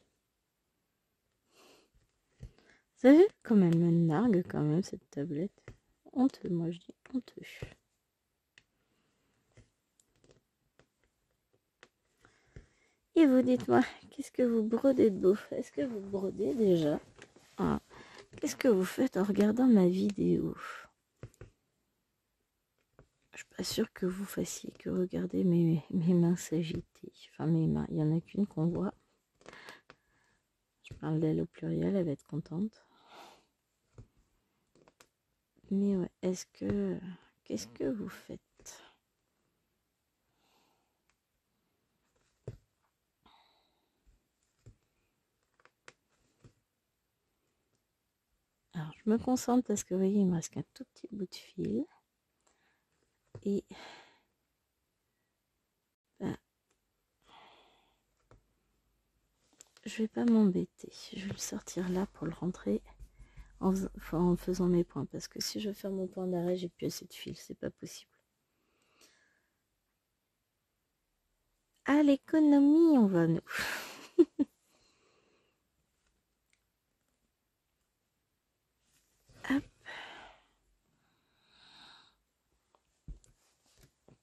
Vous avez vu comme elle me nargue quand même cette tablette? Honteux, moi je dis honteux. Et vous dites-moi, qu'est-ce que vous brodez de beau? Est-ce que vous brodez déjà? Ah. Qu'est-ce que vous faites en regardant ma vidéo? Je suis pas sûre que vous fassiez que regarder mes mains s'agiter. Enfin mes mains, il y en a qu'une qu'on voit. Je parle d'elle au pluriel, elle va être contente. Mais ouais, qu'est-ce que vous faites? Alors, je me concentre parce que vous voyez, il me reste qu'un tout petit bout de fil. Et je vais pas m'embêter. Je vais le sortir là pour le rentrer en faisant mes points. Parce que si je fais mon point d'arrêt, j'ai plus assez de fil. C'est pas possible. À l'économie, on va nous. Hop.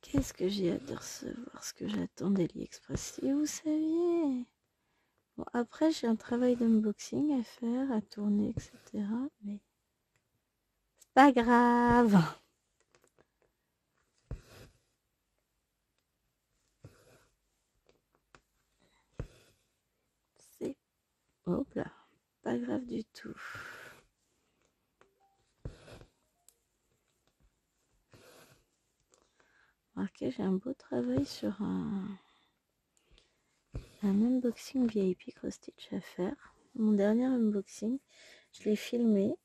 Qu'est-ce que j'ai hâte de recevoir? Ce que j'attends d'AliExpress. Si vous saviez. Bon, après, j'ai un travail d'unboxing à faire, à tourner, etc. Mais c'est pas grave. C'est... Hop là. Pas grave du tout. Remarquez, j'ai un beau travail sur un unboxing VIP Cross Stitch à faire. Mon dernier unboxing, je l'ai filmé,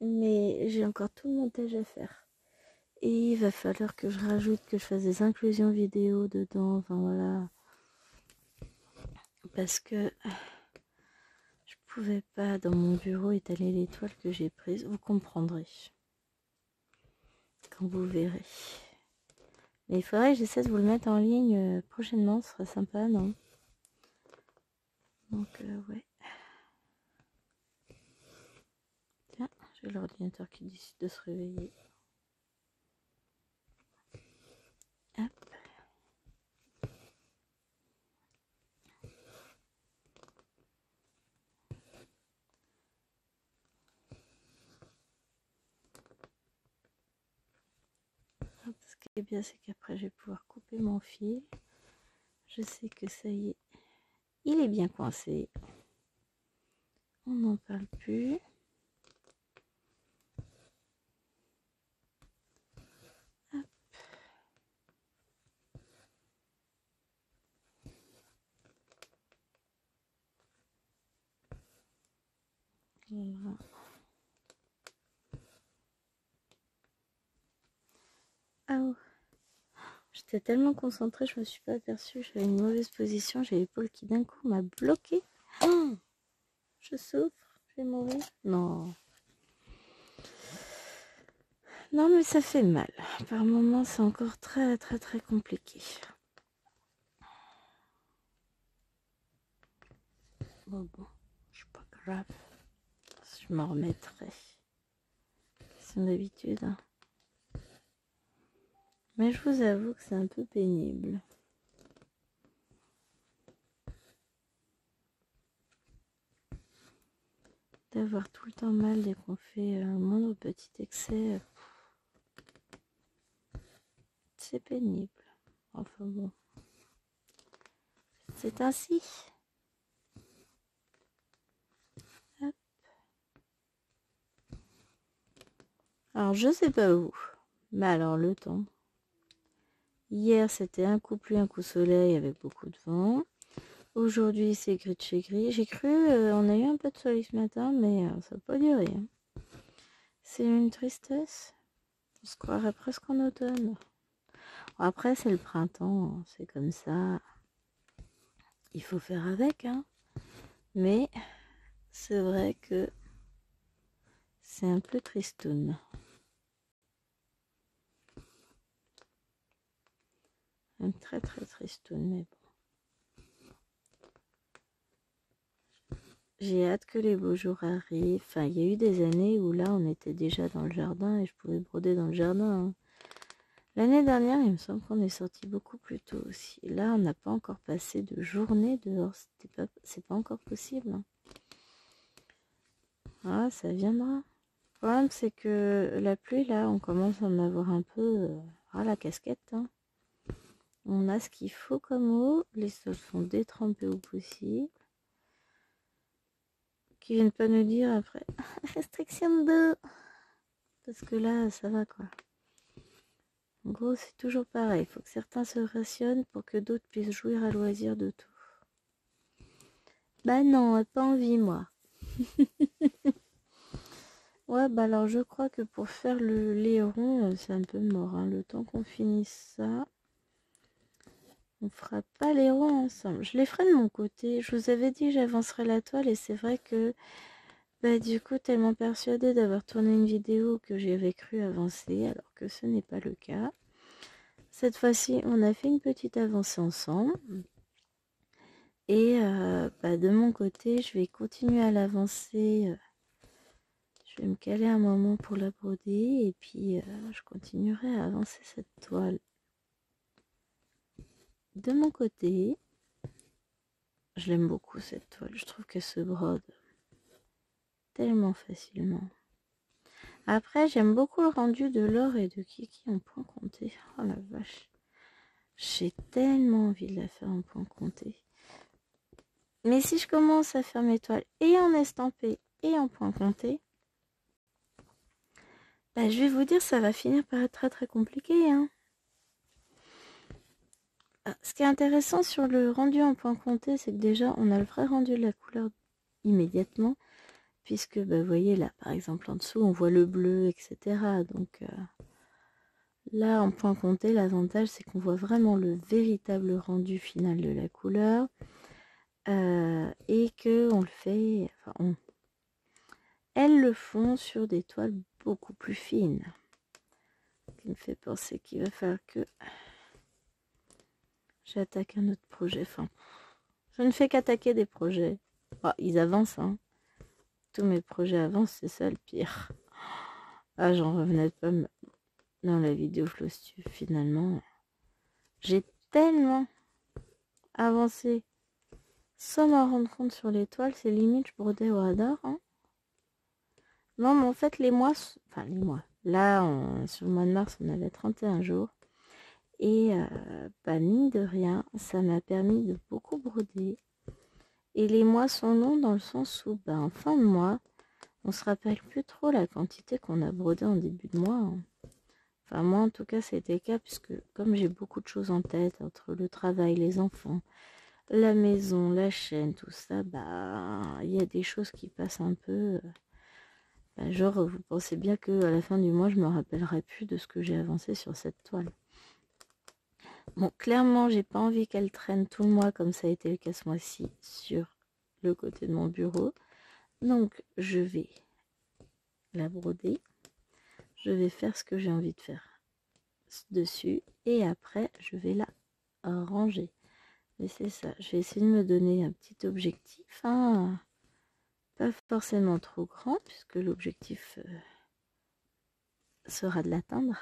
mais j'ai encore tout le montage à faire. Et il va falloir que je rajoute, que je fasse des inclusions vidéo dedans, enfin voilà. Parce que je pouvais pas dans mon bureau étaler les toiles que j'ai prises, vous comprendrez. Quand vous verrez. Mais il faudrait que j'essaie de vous le mettre en ligne prochainement, ce sera sympa, non? Donc ouais. Tiens, j'ai l'ordinateur qui décide de se réveiller. Hop. Ce qui est bien, c'est qu'après, je vais pouvoir couper mon fil. Je sais que ça y est, il est bien coincé. On n'en parle plus. Hop. Voilà. Oh. J'étais tellement concentrée, je me suis pas aperçue. J'avais une mauvaise position. J'ai l'épaule qui d'un coup m'a bloquée. Oh, je souffre. Je vais mourir. Non. Non, mais ça fait mal. Par moments, c'est encore très, très, très compliqué. Bon, c'est pas grave. Je m'en remettrai. C'est d'habitude. Hein. Mais je vous avoue que c'est un peu pénible. D'avoir tout le temps mal dès qu'on fait un moindre petit excès. C'est pénible. Enfin bon. C'est ainsi. Hop. Alors je sais pas où. Mais alors le temps. Hier c'était un coup pluie, un coup soleil avec beaucoup de vent. Aujourd'hui c'est gris de chez gris. J'ai cru, on a eu un peu de soleil ce matin, mais ça n'a pas duré. Hein. C'est une tristesse. On se croirait presque en automne. Après c'est le printemps, c'est comme ça. Il faut faire avec, hein. Mais c'est vrai que c'est un peu tristoun. Un très très tristoun, mais bon. J'ai hâte que les beaux jours arrivent. Enfin, il y a eu des années où là, on était déjà dans le jardin et je pouvais broder dans le jardin. Hein. L'année dernière, il me semble qu'on est sorti beaucoup plus tôt aussi. Là, on n'a pas encore passé de journée dehors. C'est pas encore possible. Hein. Ah, ça viendra. Le problème, c'est que la pluie, là, on commence à en avoir un peu la casquette. Hein. On a ce qu'il faut comme eau. Les sols sont détrempés au possible. Qui viennent pas nous dire après restriction d'eau. Parce que là, ça va quoi. En gros, c'est toujours pareil. Il faut que certains se rationnent pour que d'autres puissent jouir à loisir de tout. Bah non, pas envie, moi. Ouais, bah alors je crois que pour faire le lairon, c'est un peu mort. Hein. Le temps qu'on finisse ça, on fera pas lairon ensemble. Je les ferai de mon côté. Je vous avais dit que j'avancerai la toile et c'est vrai que bah du coup, tellement persuadée d'avoir tourné une vidéo que j'avais cru avancer alors que ce n'est pas le cas. Cette fois-ci, on a fait une petite avancée ensemble. Et de mon côté, je vais continuer à l'avancer. Je vais me caler un moment pour la broder. Et puis, je continuerai à avancer cette toile. De mon côté, je l'aime beaucoup cette toile. Je trouve qu'elle se brode tellement facilement. Après, j'aime beaucoup le rendu de Laure et de Kiki en point compté. Oh la vache. J'ai tellement envie de la faire en point compté. Mais si je commence à faire mes toiles et en estampé et en point compté, bah, je vais vous dire, ça va finir par être très très compliqué. Hein. Ce qui est intéressant sur le rendu en point compté, c'est que déjà, on a le vrai rendu de la couleur immédiatement. Puisque, vous voyez là, par exemple, en dessous, on voit le bleu, etc. Donc là, en point compté, l'avantage, c'est qu'on voit vraiment le véritable rendu final de la couleur. Et que on le fait... Enfin, elles le font sur des toiles beaucoup plus fines. Ce qui me fait penser qu'il va falloir que j'attaque un autre projet. Enfin, je ne fais qu'attaquer des projets. Oh, ils avancent, hein. Tous mes projets avancent, c'est ça le pire. Ah, j'en revenais pas dans la vidéo Flostue, finalement. J'ai tellement avancé sans m'en rendre compte sur les toiles, c'est limite je brodais au radar. Hein. Non, mais en fait, les mois... Enfin, les mois. Là, sur le mois de mars, on avait 31 jours. Et mine de rien, ça m'a permis de beaucoup broder. Et les mois sont longs dans le sens où, en fin de mois, on se rappelle plus trop la quantité qu'on a brodé en début de mois. Hein. Enfin, moi, en tout cas, c'était le cas, puisque comme j'ai beaucoup de choses en tête, entre le travail, les enfants, la maison, la chaîne, tout ça, il y a des choses qui passent un peu... genre, vous pensez bien qu'à la fin du mois, je me rappellerai plus de ce que j'ai avancé sur cette toile. Bon, clairement, j'ai pas envie qu'elle traîne tout le mois comme ça a été le cas ce mois-ci sur le côté de mon bureau. Donc, je vais la broder. Je vais faire ce que j'ai envie de faire dessus. Et après, je vais la ranger. Mais c'est ça. Je vais essayer de me donner un petit objectif. Hein. Pas forcément trop grand, puisque l'objectif sera de l'atteindre.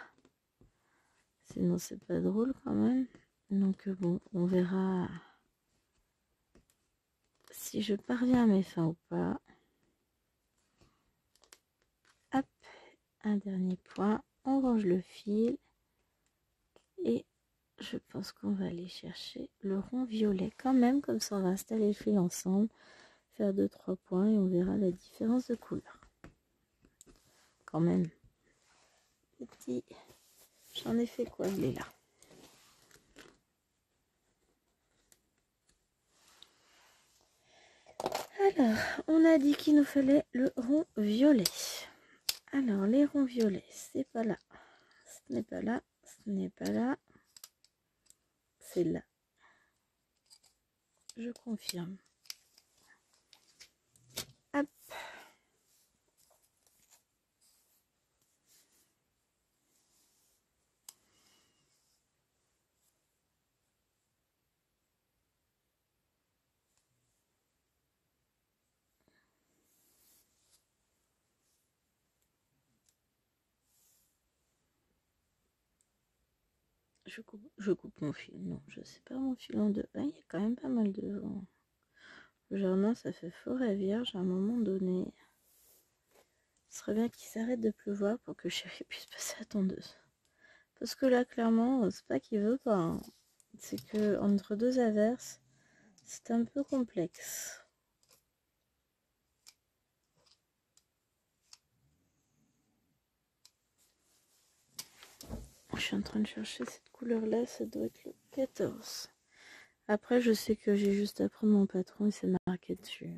Sinon, c'est pas drôle quand même. Donc bon, on verra si je parviens à mes fins ou pas. Hop, un dernier point. On range le fil. Et je pense qu'on va aller chercher le rond violet quand même. Comme ça, on va installer le fil ensemble. Faire 2-3 points et on verra la différence de couleur. Quand même. Petit. J'en ai fait quoi? Il est là. Alors, on a dit qu'il nous fallait le rond violet. Alors, les ronds violets, c'est pas là. Ce n'est pas là. Ce n'est pas là. C'est là. Je confirme. Hop. Je coupe mon fil. Non, je sais pas mon fil en deux. Ah, il y a quand même pas mal de vent. Le jardin, ça fait forêt vierge à un moment donné. Ce serait bien qu'il s'arrête de pleuvoir pour que Chérie puisse passer à tondeuse. Parce que là, clairement, c'est pas qu'il veut pas. Hein. C'est que entre deux averses, c'est un peu complexe. Je suis en train de chercher cette couleur-là, ça doit être le 14. Après, je sais que j'ai juste à prendre mon patron et c'est marqué dessus.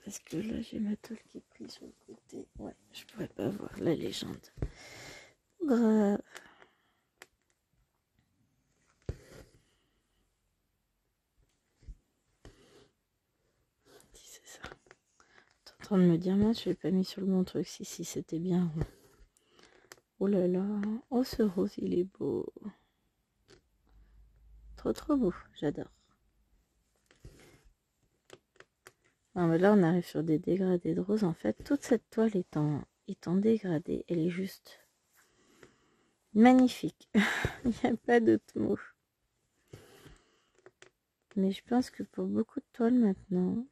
Parce que là, j'ai ma toile qui est prise sur le côté. Ouais, je pourrais pas voir la légende. Grave. Si c'est ça. T'es en train de me dire, mince, je l'ai pas mis sur le bon truc. Si, c'était bien. Oh là là. Oh, ce rose, il est beau. Trop beau. J'adore. Non, mais là, on arrive sur des dégradés de rose. En fait, toute cette toile est en dégradé. Elle est juste magnifique. Il n'y a pas d'autre mot. Mais je pense que pour beaucoup de toiles maintenant,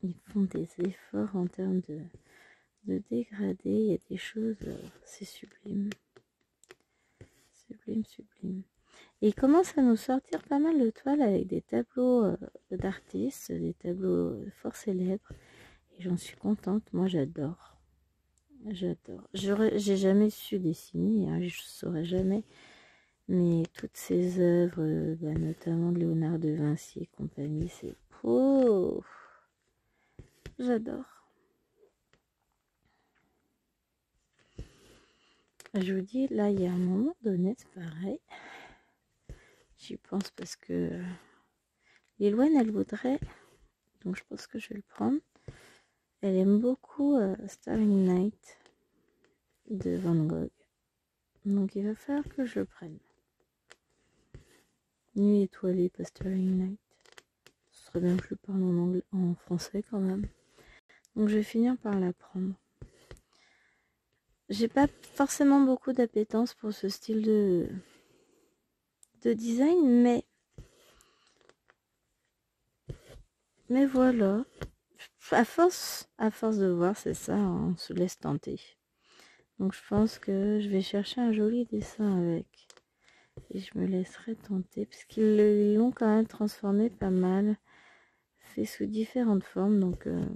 ils font des efforts en termes de dégradé. Il y a des choses, c'est sublime. Sublime. Et il commence à nous sortir pas mal de toiles avec des tableaux d'artistes, des tableaux fort célèbres. Et j'en suis contente. Moi, j'adore. J'ai jamais su dessiner, hein, je saurais jamais. Mais toutes ces œuvres, notamment de Léonard de Vinci et compagnie, c'est oh, j'adore. Je vous dis, là, il y a un moment donné, c'est pareil. J'y pense parce que Lilouane, elle voudrait, donc je pense que je vais le prendre. Elle aime beaucoup Starry Night de Van Gogh. Donc il va falloir que je le prenne. Nuit étoilée, pas Starry Night. Ce serait bien que je le parle en anglais, en français quand même. Donc je vais finir par la prendre. J'ai pas forcément beaucoup d'appétence pour ce style de design, mais voilà. À force de voir, c'est ça, on se laisse tenter. Donc je pense que je vais chercher un joli dessin avec. Et je me laisserai tenter, parce qu'ils l'ont quand même transformé pas mal. Fait sous différentes formes, donc il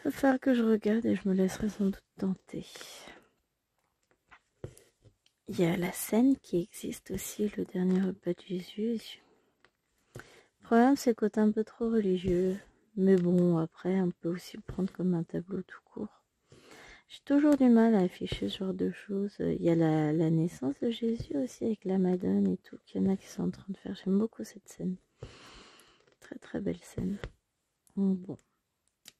va falloir que je regarde et je me laisserai sans doute tenter. Il y a la scène qui existe aussi, le dernier repas de Jésus. problème, c'est le côté un peu trop religieux. Mais bon, après, on peut aussi le prendre comme un tableau tout court. J'ai toujours du mal à afficher ce genre de choses. Il y a la naissance de Jésus aussi avec la Madone et tout, qu'il y en a qui sont en train de faire. J'aime beaucoup cette scène. Très très belle scène. Bon,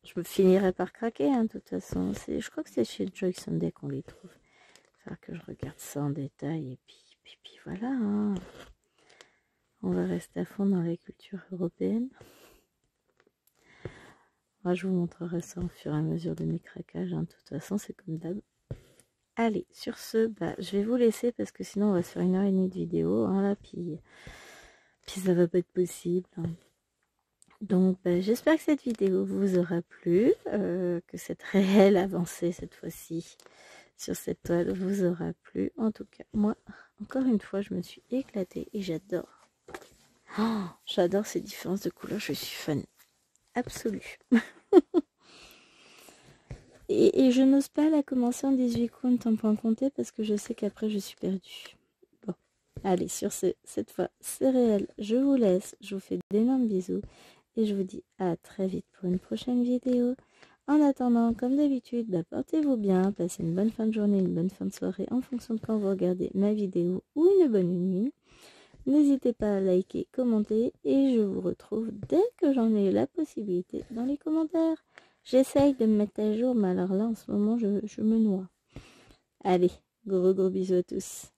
je me finirai par craquer, hein, de toute façon. Je crois que c'est chez Joy Sunday qu'on les trouve. Il va falloir que je regarde ça en détail et puis voilà. Hein. On va rester à fond dans la culture européenne. Moi, je vous montrerai ça au fur et à mesure de mes craquages. Hein. De toute façon, c'est comme d'hab. Allez, sur ce, je vais vous laisser parce que sinon, on va se faire 1h30 de vidéo. Hein, là, puis ça va pas être possible. Hein. Donc, j'espère que cette vidéo vous aura plu, que cette réelle avancée, cette fois-ci, sur cette toile vous aura plu. En tout cas, moi, encore une fois, je me suis éclatée et j'adore. Oh, j'adore ces différences de couleurs, je suis fan absolue. et je n'ose pas la commencer en 18 coups en point compté parce que je sais qu'après, je suis perdue. Bon, allez, sur cette fois, c'est réel. Je vous laisse, je vous fais d'énormes bisous. Et je vous dis à très vite pour une prochaine vidéo. En attendant, comme d'habitude, portez-vous bien, passez une bonne fin de journée, une bonne fin de soirée en fonction de quand vous regardez ma vidéo ou une bonne nuit. N'hésitez pas à liker, commenter et je vous retrouve dès que j'en ai la possibilité dans les commentaires. J'essaye de me mettre à jour, mais alors là en ce moment je me noie. Allez, gros bisous à tous.